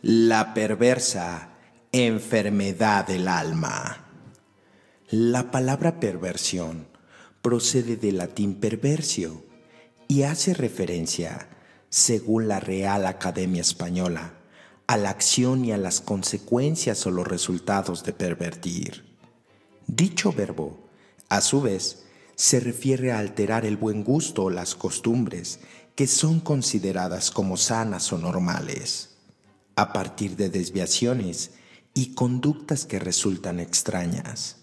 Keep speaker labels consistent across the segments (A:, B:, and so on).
A: La perversa enfermedad del alma. La palabra perversión procede del latín perversio y hace referencia, según la Real Academia Española, a la acción y a las consecuencias o los resultados de pervertir. Dicho verbo, a su vez, se refiere a alterar el buen gusto o las costumbres que son consideradas como sanas o normales, a partir de desviaciones y conductas que resultan extrañas.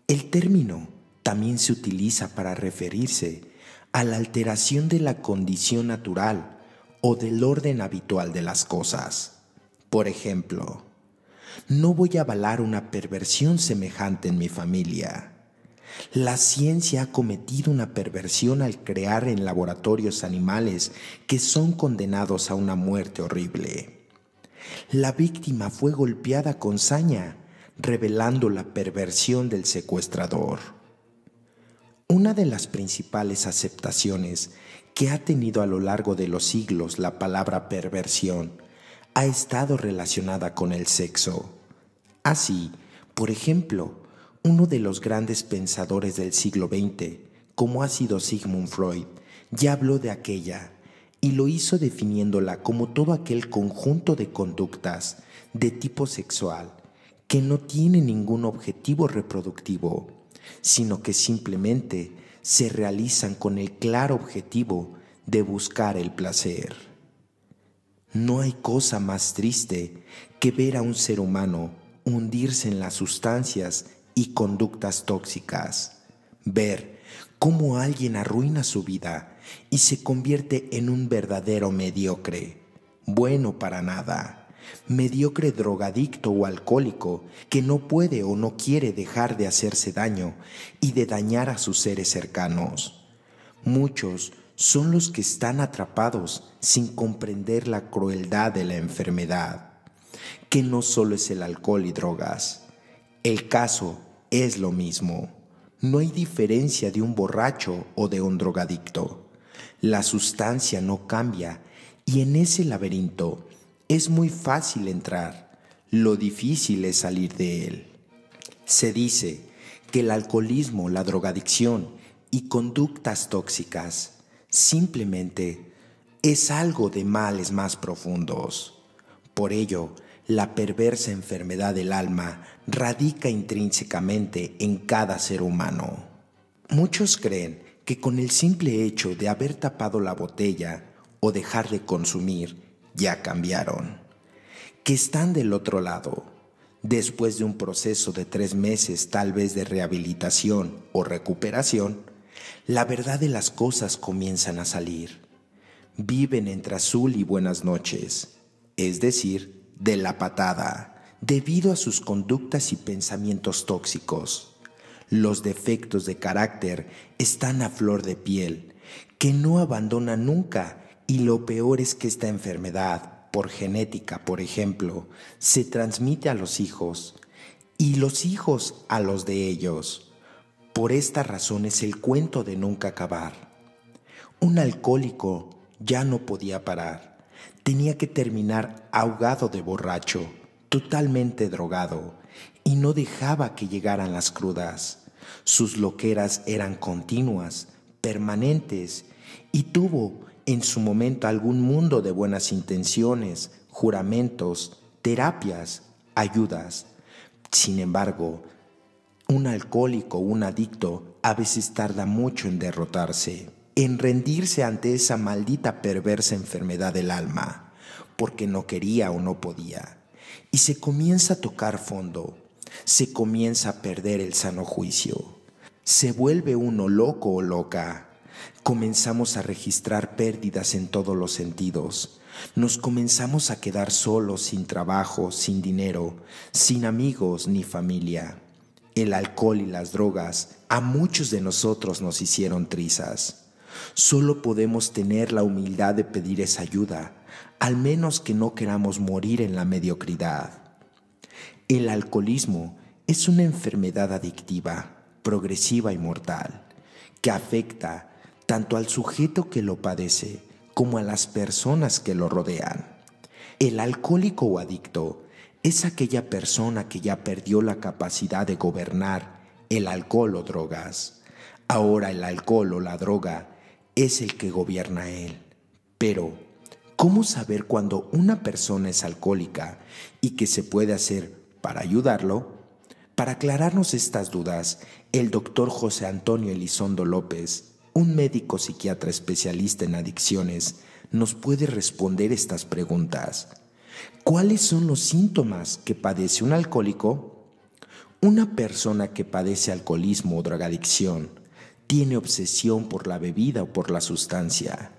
A: El término también se utiliza para referirse a la alteración de la condición natural o del orden habitual de las cosas. Por ejemplo, no voy a avalar una perversión semejante en mi familia. La ciencia ha cometido una perversión al crear en laboratorios animales que son condenados a una muerte horrible. La víctima fue golpeada con saña, revelando la perversión del secuestrador. Una de las principales aceptaciones que ha tenido a lo largo de los siglos la palabra perversión ha estado relacionada con el sexo. Así, por ejemplo, uno de los grandes pensadores del siglo XX, como ha sido Sigmund Freud, ya habló de aquella y lo hizo definiéndola como todo aquel conjunto de conductas de tipo sexual que no tiene ningún objetivo reproductivo, sino que simplemente se realizan con el claro objetivo de buscar el placer. No hay cosa más triste que ver a un ser humano hundirse en las sustancias y conductas tóxicas, ver cómo alguien arruina su vida y se convierte en un verdadero mediocre, bueno para nada, mediocre drogadicto o alcohólico que no puede o no quiere dejar de hacerse daño y de dañar a sus seres cercanos. Muchos son los que están atrapados sin comprender la crueldad de la enfermedad, que no solo es el alcohol y drogas. El caso es lo mismo. No hay diferencia de un borracho o de un drogadicto. La sustancia no cambia y en ese laberinto es muy fácil entrar. Lo difícil es salir de él. Se dice que el alcoholismo, la drogadicción y conductas tóxicas simplemente es algo de males más profundos. Por ello, la perversa enfermedad del alma radica intrínsecamente en cada ser humano. Muchos creen que con el simple hecho de haber tapado la botella o dejar de consumir, ya cambiaron, que están del otro lado, después de un proceso de 3 meses tal vez de rehabilitación o recuperación, la verdad de las cosas comienzan a salir. Viven entre azul y buenas noches, es decir, de la patada, debido a sus conductas y pensamientos tóxicos. Los defectos de carácter están a flor de piel, que no abandonan nunca, y lo peor es que esta enfermedad, por genética, por ejemplo, se transmite a los hijos, y los hijos a los de ellos. Por esta razón es el cuento de nunca acabar. Un alcohólico ya no podía parar. Tenía que terminar ahogado de borracho, totalmente drogado, y no dejaba que llegaran las crudas. Sus loqueras eran continuas, permanentes, y tuvo en su momento algún mundo de buenas intenciones, juramentos, terapias, ayudas. Sin embargo, un alcohólico o un adicto a veces tarda mucho en derrotarse, en rendirse ante esa maldita perversa enfermedad del alma, porque no quería o no podía. Y se comienza a tocar fondo, se comienza a perder el sano juicio, se vuelve uno loco o loca. Comenzamos a registrar pérdidas en todos los sentidos. Nos comenzamos a quedar solos, sin trabajo, sin dinero, sin amigos ni familia. El alcohol y las drogas a muchos de nosotros nos hicieron trizas. Solo podemos tener la humildad de pedir esa ayuda, al menos que no queramos morir en la mediocridad. El alcoholismo es una enfermedad adictiva, progresiva y mortal, que afecta tanto al sujeto que lo padece como a las personas que lo rodean. El alcohólico o adicto es aquella persona que ya perdió la capacidad de gobernar el alcohol o drogas. Ahora el alcohol o la droga es el que gobierna a él. Pero, ¿cómo saber cuando una persona es alcohólica y qué se puede hacer para ayudarlo? Para aclararnos estas dudas, el doctor José Antonio Elizondo López, un médico psiquiatra especialista en adicciones, nos puede responder estas preguntas. ¿Cuáles son los síntomas que padece un alcohólico? Una persona que padece alcoholismo o drogadicción tiene obsesión por la bebida o por la sustancia,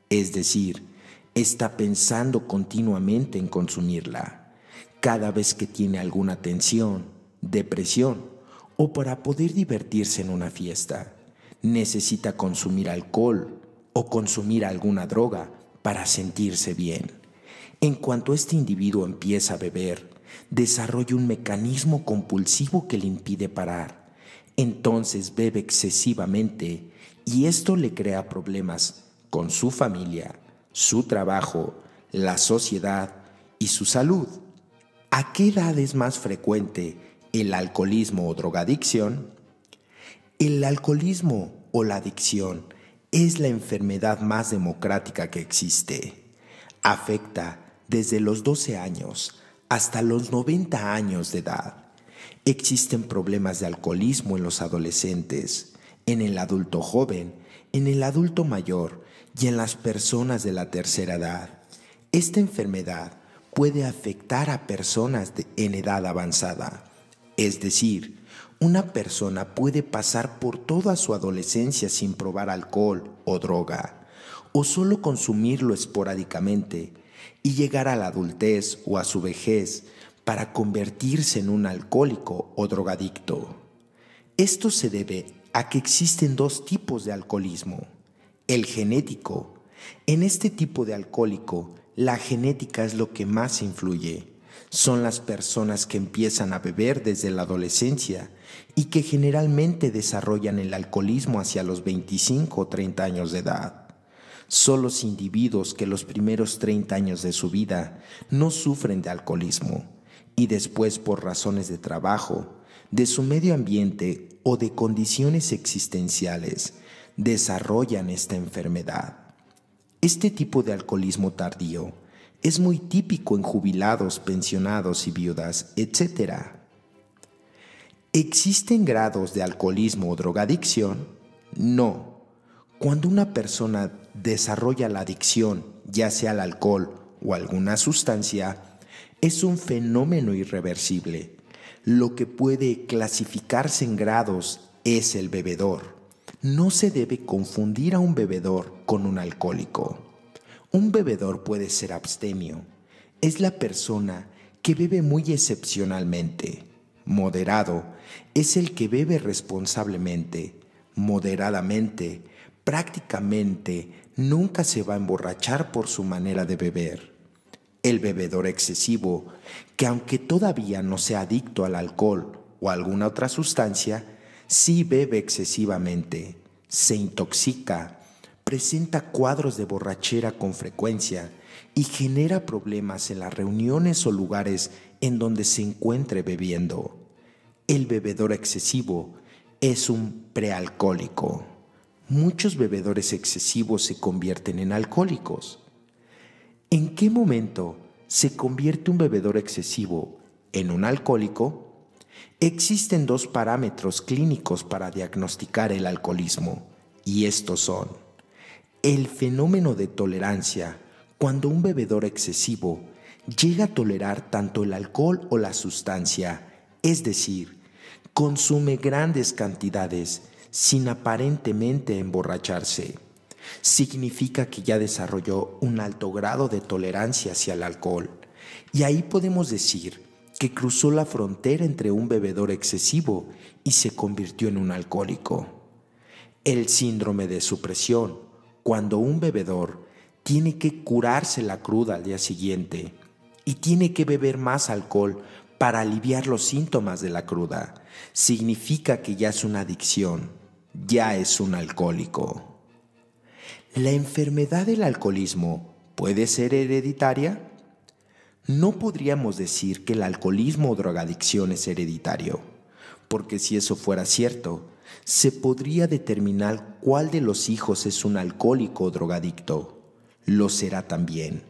A: es decir, está pensando continuamente en consumirla, cada vez que tiene alguna tensión, depresión o para poder divertirse en una fiesta. Necesita consumir alcohol o consumir alguna droga para sentirse bien. En cuanto este individuo empieza a beber, desarrolla un mecanismo compulsivo que le impide parar. Entonces bebe excesivamente y esto le crea problemas con su familia, su trabajo, la sociedad y su salud. ¿A qué edad es más frecuente el alcoholismo o drogadicción? El alcoholismo o la adicción es la enfermedad más democrática que existe. Afecta desde los 12 años hasta los 90 años de edad. Existen problemas de alcoholismo en los adolescentes, en el adulto joven, en el adulto mayor y en las personas de la tercera edad. Esta enfermedad puede afectar a personas en edad avanzada, es decir, una persona puede pasar por toda su adolescencia sin probar alcohol o droga, o solo consumirlo esporádicamente, y llegar a la adultez o a su vejez para convertirse en un alcohólico o drogadicto. Esto se debe a que existen dos tipos de alcoholismo. El genético. En este tipo de alcohólico, la genética es lo que más influye. Son las personas que empiezan a beber desde la adolescencia y que generalmente desarrollan el alcoholismo hacia los 25 o 30 años de edad. Son los individuos que los primeros 30 años de su vida no sufren de alcoholismo y después por razones de trabajo, de su medio ambiente o de condiciones existenciales desarrollan esta enfermedad. Este tipo de alcoholismo tardío es muy típico en jubilados, pensionados y viudas, etc. ¿Existen grados de alcoholismo o drogadicción? No. Cuando una persona desarrolla la adicción, ya sea al alcohol o alguna sustancia, es un fenómeno irreversible. Lo que puede clasificarse en grados es el bebedor. No se debe confundir a un bebedor con un alcohólico. Un bebedor puede ser abstemio. Es la persona que bebe muy excepcionalmente. Moderado es el que bebe responsablemente, moderadamente, prácticamente nunca se va a emborrachar por su manera de beber. El bebedor excesivo, que aunque todavía no sea adicto al alcohol o a alguna otra sustancia, sí bebe excesivamente, se intoxica, presenta cuadros de borrachera con frecuencia y genera problemas en las reuniones o lugares en donde se encuentre bebiendo. El bebedor excesivo es un prealcohólico. Muchos bebedores excesivos se convierten en alcohólicos. ¿En qué momento se convierte un bebedor excesivo en un alcohólico? Existen dos parámetros clínicos para diagnosticar el alcoholismo, y estos son: el fenómeno de tolerancia, cuando un bebedor excesivo llega a tolerar tanto el alcohol o la sustancia, es decir, consume grandes cantidades sin aparentemente emborracharse. Significa que ya desarrolló un alto grado de tolerancia hacia el alcohol, y ahí podemos decir que cruzó la frontera entre un bebedor excesivo y se convirtió en un alcohólico. El síndrome de supresión, cuando un bebedor tiene que curarse la cruda al día siguiente y tiene que beber más alcohol para aliviar los síntomas de la cruda, significa que ya es una adicción, ya es un alcohólico. ¿La enfermedad del alcoholismo puede ser hereditaria? No podríamos decir que el alcoholismo o drogadicción es hereditario, porque si eso fuera cierto, se podría determinar cuál de los hijos es un alcohólico o drogadicto. Lo será también.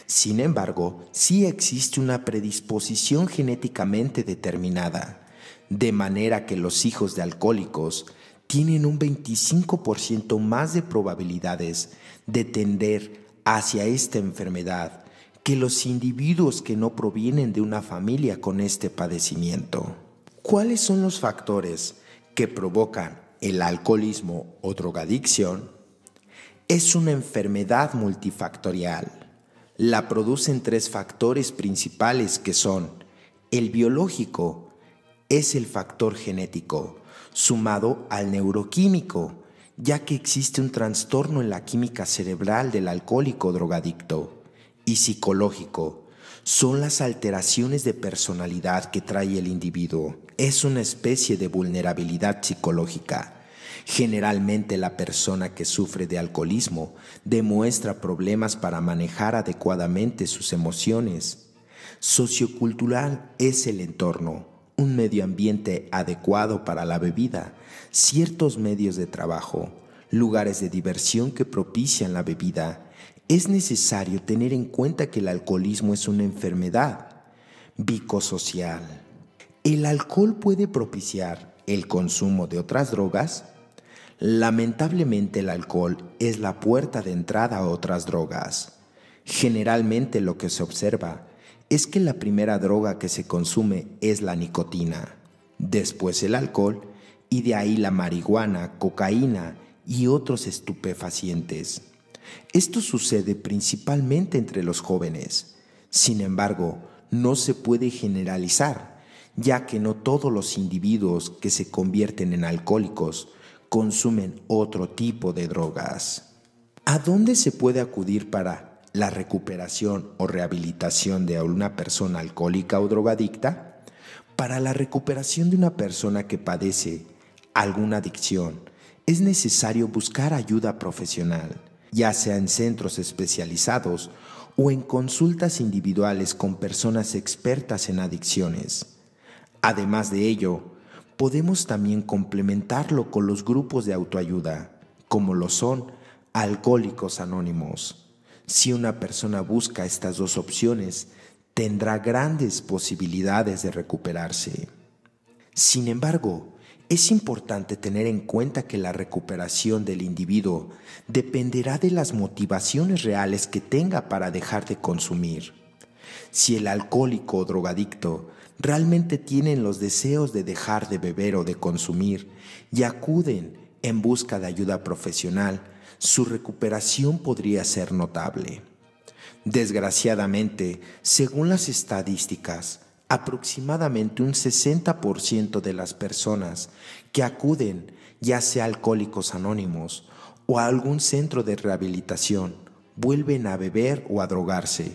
A: Sin embargo, sí existe una predisposición genéticamente determinada, de manera que los hijos de alcohólicos tienen un 25% más de probabilidades de tender hacia esta enfermedad que los individuos que no provienen de una familia con este padecimiento. ¿Cuáles son los factores que provocan el alcoholismo o drogadicción? Es una enfermedad multifactorial. La producen tres factores principales que son: el biológico, es el factor genético, sumado al neuroquímico, ya que existe un trastorno en la química cerebral del alcohólico o drogadicto, y psicológico, son las alteraciones de personalidad que trae el individuo. Es una especie de vulnerabilidad psicológica. Generalmente la persona que sufre de alcoholismo demuestra problemas para manejar adecuadamente sus emociones. Sociocultural es el entorno, un medio ambiente adecuado para la bebida, ciertos medios de trabajo, lugares de diversión que propician la bebida. Es necesario tener en cuenta que el alcoholismo es una enfermedad psicosocial. ¿El alcohol puede propiciar el consumo de otras drogas? Lamentablemente el alcohol es la puerta de entrada a otras drogas. Generalmente lo que se observa es que la primera droga que se consume es la nicotina, después el alcohol y de ahí la marihuana, cocaína y otros estupefacientes. Esto sucede principalmente entre los jóvenes. Sin embargo, no se puede generalizar, ya que no todos los individuos que se convierten en alcohólicos consumen otro tipo de drogas. ¿A dónde se puede acudir para la recuperación o rehabilitación de una persona alcohólica o drogadicta? Para la recuperación de una persona que padece alguna adicción, es necesario buscar ayuda profesional, ya sea en centros especializados o en consultas individuales con personas expertas en adicciones. Además de ello, podemos también complementarlo con los grupos de autoayuda, como lo son Alcohólicos Anónimos. Si una persona busca estas dos opciones, tendrá grandes posibilidades de recuperarse. Sin embargo, es importante tener en cuenta que la recuperación del individuo dependerá de las motivaciones reales que tenga para dejar de consumir. Si el alcohólico o drogadicto realmente tienen los deseos de dejar de beber o de consumir y acuden en busca de ayuda profesional, su recuperación podría ser notable. Desgraciadamente, según las estadísticas, aproximadamente un 60% de las personas que acuden, ya sea a Alcohólicos Anónimos o a algún centro de rehabilitación, vuelven a beber o a drogarse,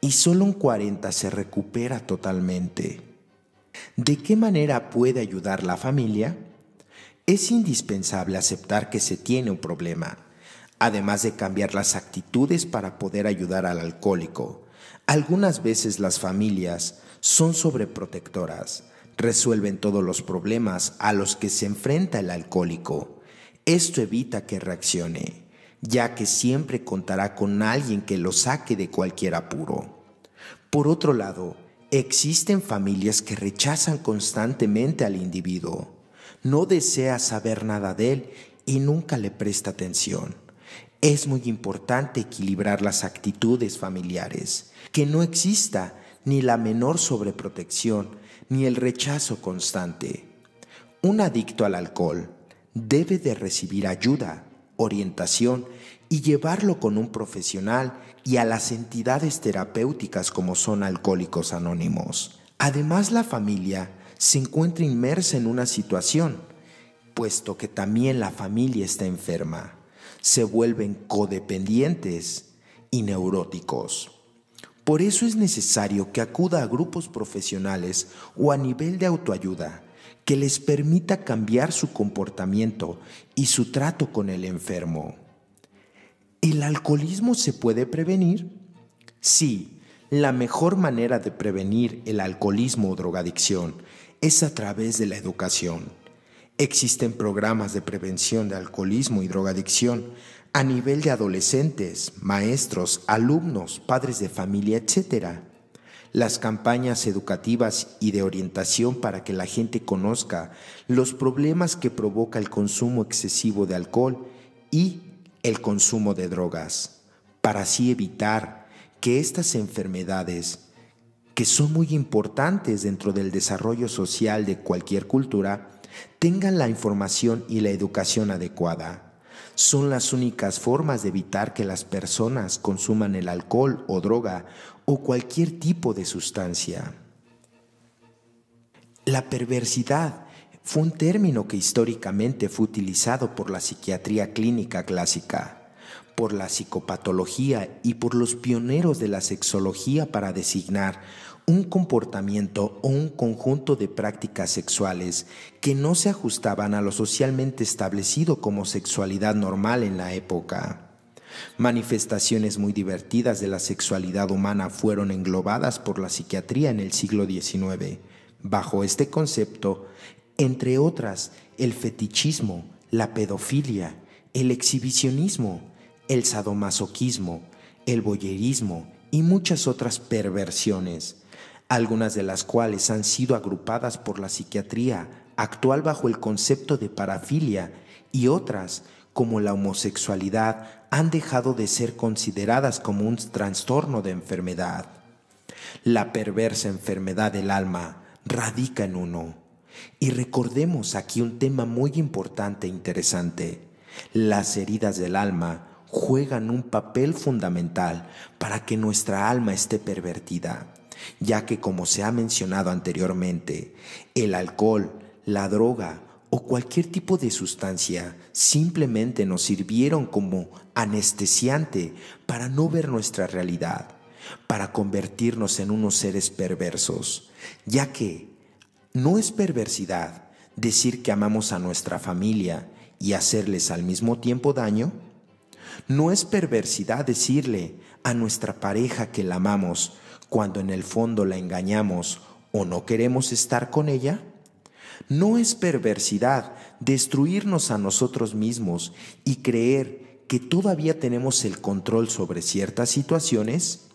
A: y solo un 40% se recupera totalmente. ¿De qué manera puede ayudar la familia? Es indispensable aceptar que se tiene un problema, además de cambiar las actitudes para poder ayudar al alcohólico. Algunas veces las familias son sobreprotectoras, resuelven todos los problemas a los que se enfrenta el alcohólico. Esto evita que reaccione, ya que siempre contará con alguien que lo saque de cualquier apuro. Por otro lado, existen familias que rechazan constantemente al individuo, no desea saber nada de él y nunca le presta atención. Es muy importante equilibrar las actitudes familiares, que no exista ni la menor sobreprotección ni el rechazo constante. Un adicto al alcohol debe de recibir ayuda, orientación y llevarlo con un profesional y a las entidades terapéuticas como son Alcohólicos Anónimos. Además, la familia se encuentra inmersa en una situación, puesto que también la familia está enferma. Se vuelven codependientes y neuróticos. Por eso es necesario que acuda a grupos profesionales o a nivel de autoayuda que les permita cambiar su comportamiento y su trato con el enfermo. ¿El alcoholismo se puede prevenir? Sí, La mejor manera de prevenir el alcoholismo o drogadicción es a través de la educación. Existen programas de prevención de alcoholismo y drogadicción a nivel de adolescentes, maestros, alumnos, padres de familia, etc. Las campañas educativas y de orientación para que la gente conozca los problemas que provoca el consumo excesivo de alcohol y el consumo de drogas, para así evitar que estas enfermedades, que son muy importantes dentro del desarrollo social de cualquier cultura, tengan la información y la educación adecuada. Son las únicas formas de evitar que las personas consuman el alcohol o droga o cualquier tipo de sustancia. La perversidad fue un término que históricamente fue utilizado por la psiquiatría clínica clásica, por la psicopatología y por los pioneros de la sexología para designar un comportamiento o un conjunto de prácticas sexuales que no se ajustaban a lo socialmente establecido como sexualidad normal en la época. Manifestaciones muy divertidas de la sexualidad humana fueron englobadas por la psiquiatría en el siglo XIX. Bajo este concepto, entre otras, el fetichismo, la pedofilia, el exhibicionismo, el sadomasoquismo, el voyerismo y muchas otras perversiones, algunas de las cuales han sido agrupadas por la psiquiatría actual bajo el concepto de parafilia y otras, como la homosexualidad, han dejado de ser consideradas como un trastorno de enfermedad. La perversa enfermedad del alma radica en uno. Y recordemos aquí un tema muy importante e interesante. Las heridas del alma juegan un papel fundamental para que nuestra alma esté pervertida, ya que, como se ha mencionado anteriormente, el alcohol, la droga o cualquier tipo de sustancia simplemente nos sirvieron como anestesiante para no ver nuestra realidad, para convertirnos en unos seres perversos, ya que no es perversidad decir que amamos a nuestra familia y hacerles al mismo tiempo daño. No es perversidad decirle a nuestra pareja que la amamos cuando en el fondo la engañamos o no queremos estar con ella. No es perversidad destruirnos a nosotros mismos y creer que todavía tenemos el control sobre ciertas situaciones.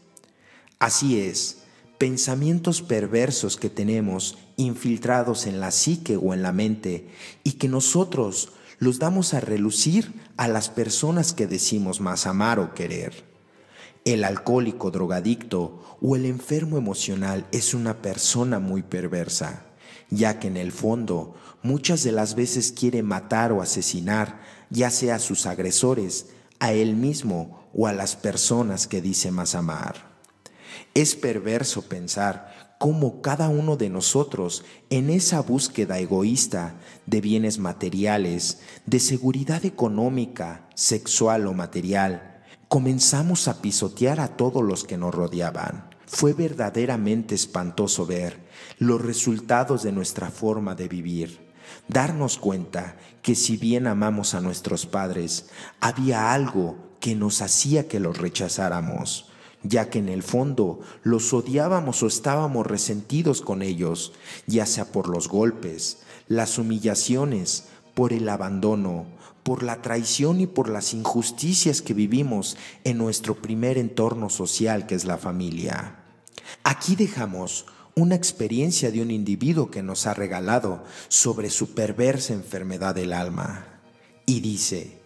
A: Así es, pensamientos perversos que tenemos infiltrados en la psique o en la mente y que nosotros los damos a relucir a las personas que decimos más amar o querer. El alcohólico drogadicto o el enfermo emocional es una persona muy perversa, ya que en el fondo muchas de las veces quiere matar o asesinar, ya sea a sus agresores, a él mismo o a las personas que dice más amar. Es perverso pensar cómo cada uno de nosotros, en esa búsqueda egoísta de bienes materiales, de seguridad económica, sexual o material, comenzamos a pisotear a todos los que nos rodeaban. Fue verdaderamente espantoso ver los resultados de nuestra forma de vivir, darnos cuenta que si bien amamos a nuestros padres, había algo que nos hacía que los rechazáramos, ya que en el fondo los odiábamos o estábamos resentidos con ellos, ya sea por los golpes, las humillaciones, por el abandono, por la traición y por las injusticias que vivimos en nuestro primer entorno social, que es la familia. Aquí dejamos una experiencia de un individuo que nos ha regalado sobre su perversa enfermedad del alma. Y dice: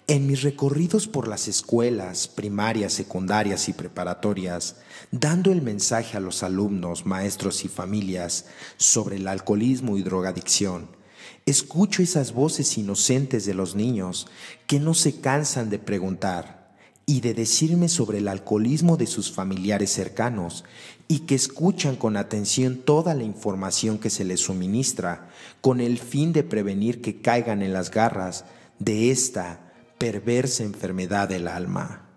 A: en mis recorridos por las escuelas primarias, secundarias y preparatorias, dando el mensaje a los alumnos, maestros y familias sobre el alcoholismo y drogadicción, escucho esas voces inocentes de los niños que no se cansan de preguntar y de decirme sobre el alcoholismo de sus familiares cercanos y que escuchan con atención toda la información que se les suministra con el fin de prevenir que caigan en las garras de esta perversa enfermedad del alma.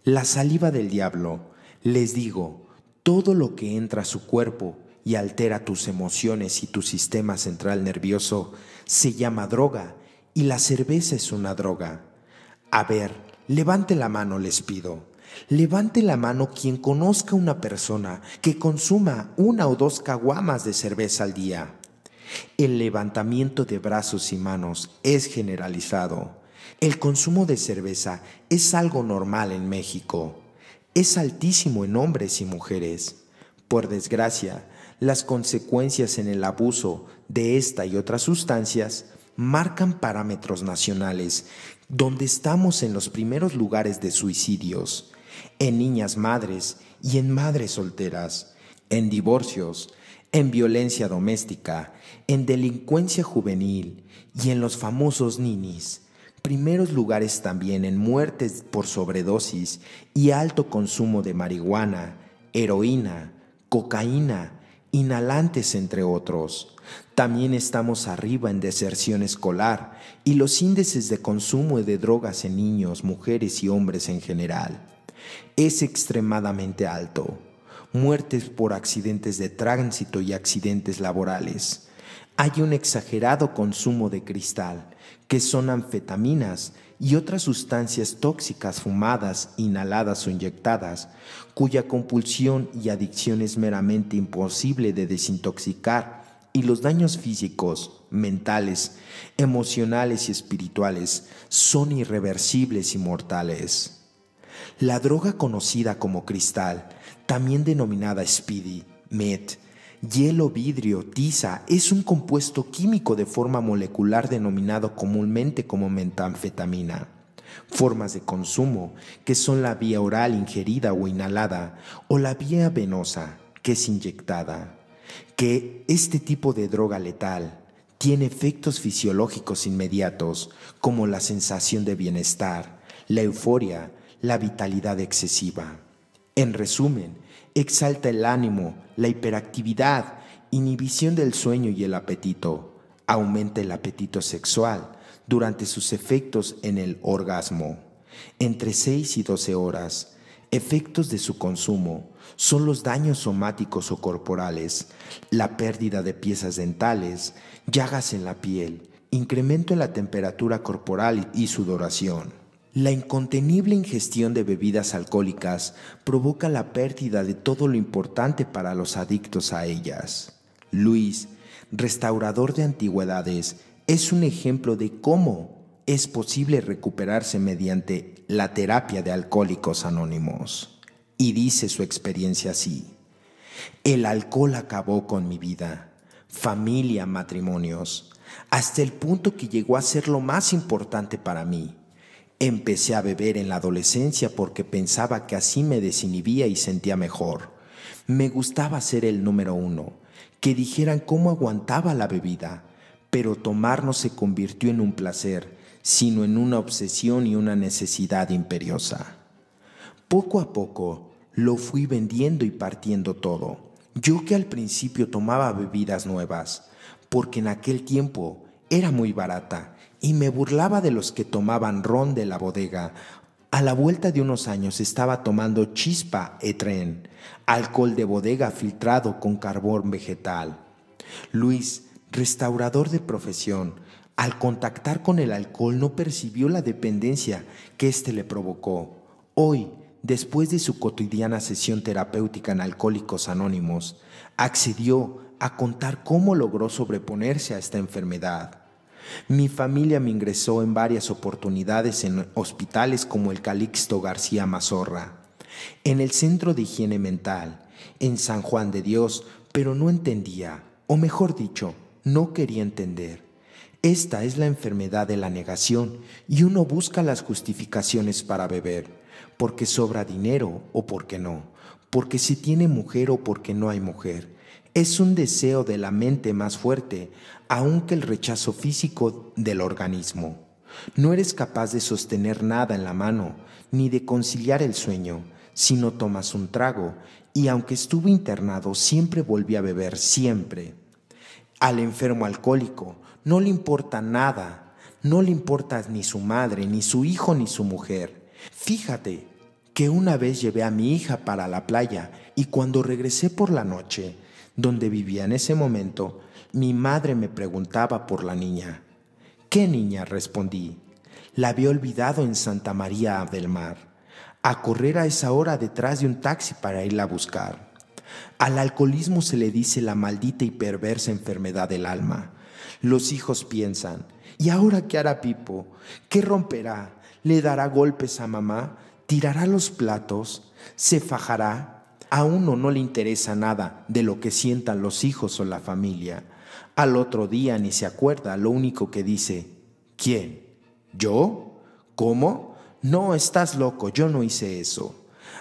A: La saliva del diablo, les digo, todo lo que entra a su cuerpo y altera tus emociones y tu sistema central nervioso se llama droga, y la cerveza es una droga. A ver, levante la mano, les pido. Levante la mano quien conozca una persona que consuma 1 o 2 caguamas de cerveza al día. El levantamiento de brazos y manos es generalizado. El consumo de cerveza es algo normal en México. Es altísimo en hombres y mujeres. Por desgracia, las consecuencias en el abuso de esta y otras sustancias marcan parámetros nacionales, donde estamos en los primeros lugares de suicidios, en niñas madres y en madres solteras, en divorcios, en violencia doméstica, en delincuencia juvenil y en los famosos ninis. Primeros lugares también en muertes por sobredosis y alto consumo de marihuana, heroína, cocaína, inhalantes entre otros. También estamos arriba en deserción escolar y los índices de consumo de drogas en niños, mujeres y hombres en general es extremadamente alto. Muertes por accidentes de tránsito y accidentes laborales. Hay un exagerado consumo de cristal, que son anfetaminas y otras sustancias tóxicas fumadas, inhaladas o inyectadas, cuya compulsión y adicción es meramente imposible de desintoxicar, y los daños físicos, mentales, emocionales y espirituales son irreversibles y mortales. La droga conocida como cristal, también denominada speedy, meth, hielo, vidrio, tiza, es un compuesto químico de forma molecular denominado comúnmente como metanfetamina. Formas de consumo, que son la vía oral ingerida o inhalada, o la vía venosa, que es inyectada. Que este tipo de droga letal tiene efectos fisiológicos inmediatos, como la sensación de bienestar, la euforia, la vitalidad excesiva. En resumen, exalta el ánimo, la hiperactividad, inhibición del sueño y el apetito. Aumenta el apetito sexual durante sus efectos en el orgasmo. Entre 6 y 12 horas. Efectos de su consumo son los daños somáticos o corporales, la pérdida de piezas dentales, llagas en la piel, incremento en la temperatura corporal y sudoración. La incontenible ingestión de bebidas alcohólicas provoca la pérdida de todo lo importante para los adictos a ellas. Luis, restaurador de antigüedades, es un ejemplo de cómo es posible recuperarse mediante la terapia de Alcohólicos Anónimos. Y dice su experiencia así: el alcohol acabó con mi vida, familia, matrimonios, hasta el punto que llegó a ser lo más importante para mí. Empecé a beber en la adolescencia porque pensaba que así me desinhibía y sentía mejor. Me gustaba ser el número 1, que dijeran cómo aguantaba la bebida, pero tomar no se convirtió en un placer, sino en una obsesión y una necesidad imperiosa. Poco a poco lo fui vendiendo y partiendo todo. Yo que al principio tomaba bebidas nuevas, porque en aquel tiempo era muy barata, y me burlaba de los que tomaban ron de la bodega. A la vuelta de unos años estaba tomando Chispa Etren, alcohol de bodega filtrado con carbón vegetal. Luis, restaurador de profesión, al contactar con el alcohol no percibió la dependencia que éste le provocó. Hoy, después de su cotidiana sesión terapéutica en Alcohólicos Anónimos, accedió a contar cómo logró sobreponerse a esta enfermedad. Mi familia me ingresó en varias oportunidades en hospitales como el Calixto García Mazorra, en el Centro de Higiene Mental, en San Juan de Dios, pero no entendía, o mejor dicho, no quería entender. Esta es la enfermedad de la negación y uno busca las justificaciones para beber, porque sobra dinero o porque no, porque se tiene mujer o porque no hay mujer. Es un deseo de la mente más fuerte, aunque el rechazo físico del organismo. No eres capaz de sostener nada en la mano, ni de conciliar el sueño, si no tomas un trago, y aunque estuve internado, siempre volví a beber, siempre. Al enfermo alcohólico no le importa nada, no le importa ni su madre, ni su hijo, ni su mujer. Fíjate que una vez llevé a mi hija para la playa y cuando regresé por la noche, donde vivía en ese momento, mi madre me preguntaba por la niña. ¿Qué niña?, respondí. La había olvidado en Santa María del Mar. a correr a esa hora detrás de un taxi para irla a buscar. Al alcoholismo se le dice la maldita y perversa enfermedad del alma. Los hijos piensan, ¿y ahora qué hará Pipo? ¿Qué romperá? ¿Le dará golpes a mamá? ¿Tirará los platos? ¿Se fajará? A uno no le interesa nada de lo que sientan los hijos o la familia. Al otro día ni se acuerda, lo único que dice, ¿quién? ¿Yo? ¿Cómo? No, estás loco, yo no hice eso.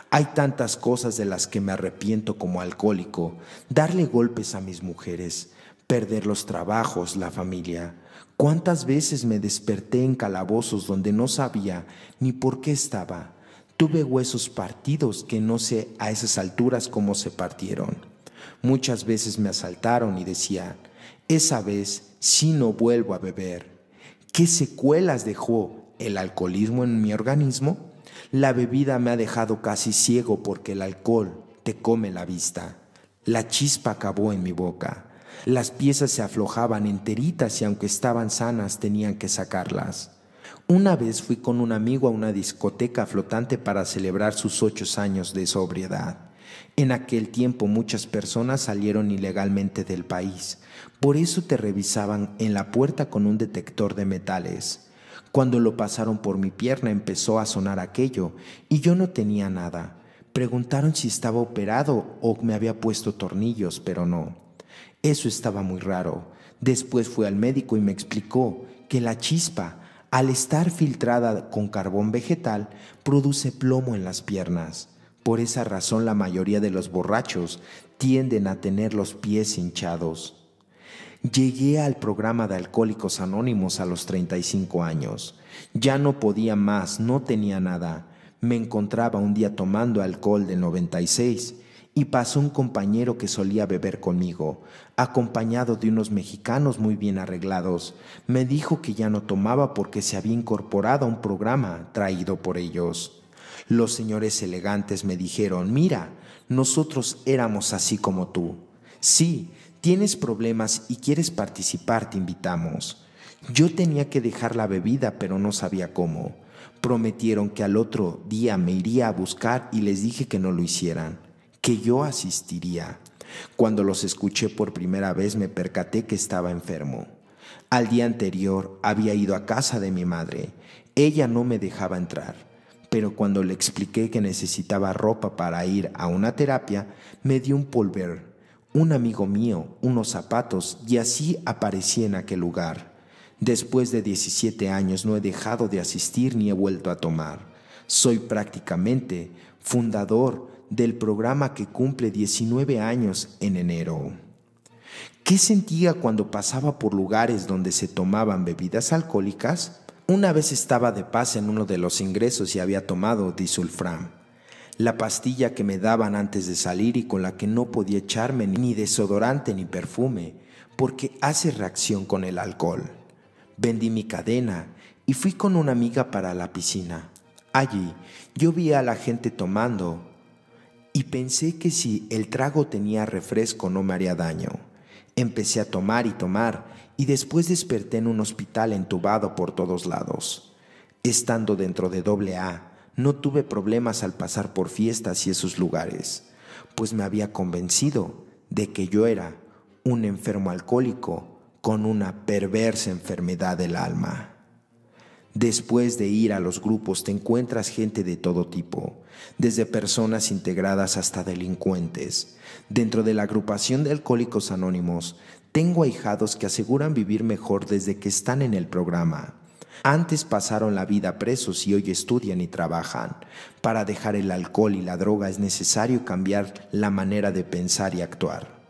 A: Hay tantas cosas de las que me arrepiento como alcohólico, darle golpes a mis mujeres, perder los trabajos, la familia. ¿Cuántas veces me desperté en calabozos donde no sabía ni por qué estaba? Tuve huesos partidos que no sé a esas alturas cómo se partieron. Muchas veces me asaltaron y decían, esa vez sí no vuelvo a beber. ¿Qué secuelas dejó el alcoholismo en mi organismo? La bebida me ha dejado casi ciego porque el alcohol te come la vista. La chispa acabó en mi boca. Las piezas se aflojaban enteritas y aunque estaban sanas tenían que sacarlas. Una vez fui con un amigo a una discoteca flotante para celebrar sus 8 años de sobriedad. En aquel tiempo muchas personas salieron ilegalmente del país. Por eso te revisaban en la puerta con un detector de metales. Cuando lo pasaron por mi pierna empezó a sonar aquello y yo no tenía nada. Preguntaron si estaba operado o me había puesto tornillos, pero no. Eso estaba muy raro. Después fui al médico y me explicó que la chispa, al estar filtrada con carbón vegetal, produce plomo en las piernas. Por esa razón la mayoría de los borrachos tienden a tener los pies hinchados. Llegué al programa de Alcohólicos Anónimos a los 35 años. Ya no podía más, no tenía nada. Me encontraba un día tomando alcohol del 96 y pasó un compañero que solía beber conmigo, acompañado de unos mexicanos muy bien arreglados. Me dijo que ya no tomaba porque se había incorporado a un programa traído por ellos. Los señores elegantes me dijeron, mira, nosotros éramos así como tú. Sí, tienes problemas y quieres participar, te invitamos. Yo tenía que dejar la bebida, pero no sabía cómo. Prometieron que al otro día me iría a buscar y les dije que no lo hicieran, que yo asistiría. Cuando los escuché por primera vez me percaté que estaba enfermo. Al día anterior había ido a casa de mi madre. Ella no me dejaba entrar, pero cuando le expliqué que necesitaba ropa para ir a una terapia, me dio un polver, un amigo mío, unos zapatos y así aparecí en aquel lugar. Después de 17 años no he dejado de asistir ni he vuelto a tomar. Soy prácticamente fundador del programa que cumple 19 años en enero. ¿Qué sentía cuando pasaba por lugares donde se tomaban bebidas alcohólicas? Una vez estaba de pase en uno de los ingresos y había tomado disulfram, la pastilla que me daban antes de salir y con la que no podía echarme ni desodorante ni perfume, porque hace reacción con el alcohol. Vendí mi cadena y fui con una amiga para la piscina. Allí yo vi a la gente tomando y pensé que si el trago tenía refresco no me haría daño. Empecé a tomar y después desperté en un hospital entubado por todos lados. Estando dentro de AA, no tuve problemas al pasar por fiestas y esos lugares, pues me había convencido de que yo era un enfermo alcohólico con una perversa enfermedad del alma. Después de ir a los grupos te encuentras gente de todo tipo, desde personas integradas hasta delincuentes. Dentro de la agrupación de Alcohólicos Anónimos, tengo ahijados que aseguran vivir mejor desde que están en el programa. Antes pasaron la vida presos y hoy estudian y trabajan. Para dejar el alcohol y la droga es necesario cambiar la manera de pensar y actuar.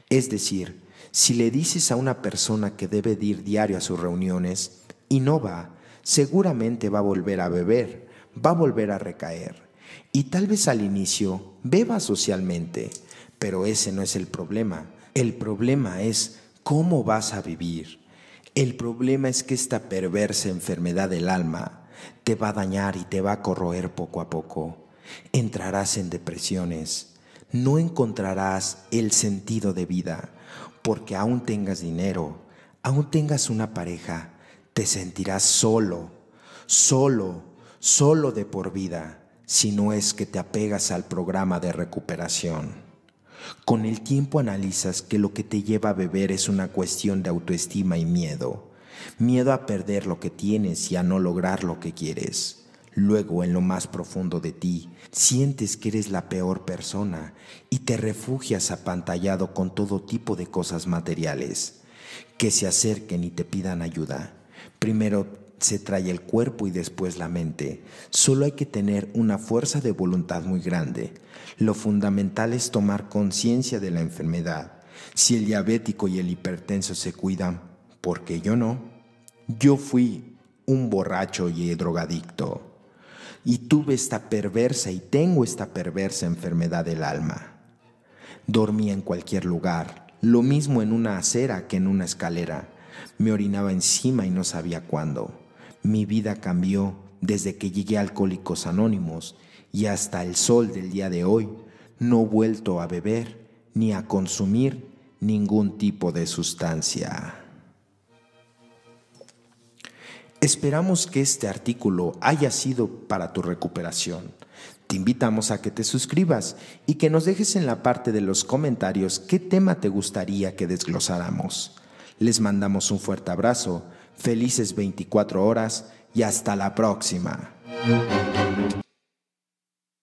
A: Es decir, si le dices a una persona que debe de ir diario a sus reuniones y no va, seguramente va a volver a beber, va a volver a recaer. Y tal vez al inicio beba socialmente, pero ese no es el problema. El problema es cómo vas a vivir. El problema es que esta perversa enfermedad del alma te va a dañar y te va a corroer poco a poco. Entrarás en depresiones, no encontrarás el sentido de vida, porque aún tengas dinero, aún tengas una pareja, te sentirás solo de por vida. sino es que te apegas al programa de recuperación. Con el tiempo analizas que lo que te lleva a beber es una cuestión de autoestima y miedo. Miedo a perder lo que tienes y a no lograr lo que quieres. Luego, en lo más profundo de ti, sientes que eres la peor persona y te refugias apantallado con todo tipo de cosas materiales. Que se acerquen y te pidan ayuda. Primero se trae el cuerpo y después la mente. Solo hay que tener una fuerza de voluntad muy grande. Lo fundamental es tomar conciencia de la enfermedad. Si el diabético y el hipertenso se cuidan, ¿por qué yo no? Yo fui un borracho y drogadicto. Y tuve esta perversa y tengo esta perversa enfermedad del alma. Dormía en cualquier lugar, lo mismo en una acera que en una escalera. Me orinaba encima y no sabía cuándo. Mi vida cambió desde que llegué a Alcohólicos Anónimos y hasta el sol del día de hoy no he vuelto a beber ni a consumir ningún tipo de sustancia. Esperamos que este artículo haya sido para tu recuperación. Te invitamos a que te suscribas y que nos dejes en la parte de los comentarios qué tema te gustaría que desglosáramos. Les mandamos un fuerte abrazo, felices 24 horas y hasta la próxima.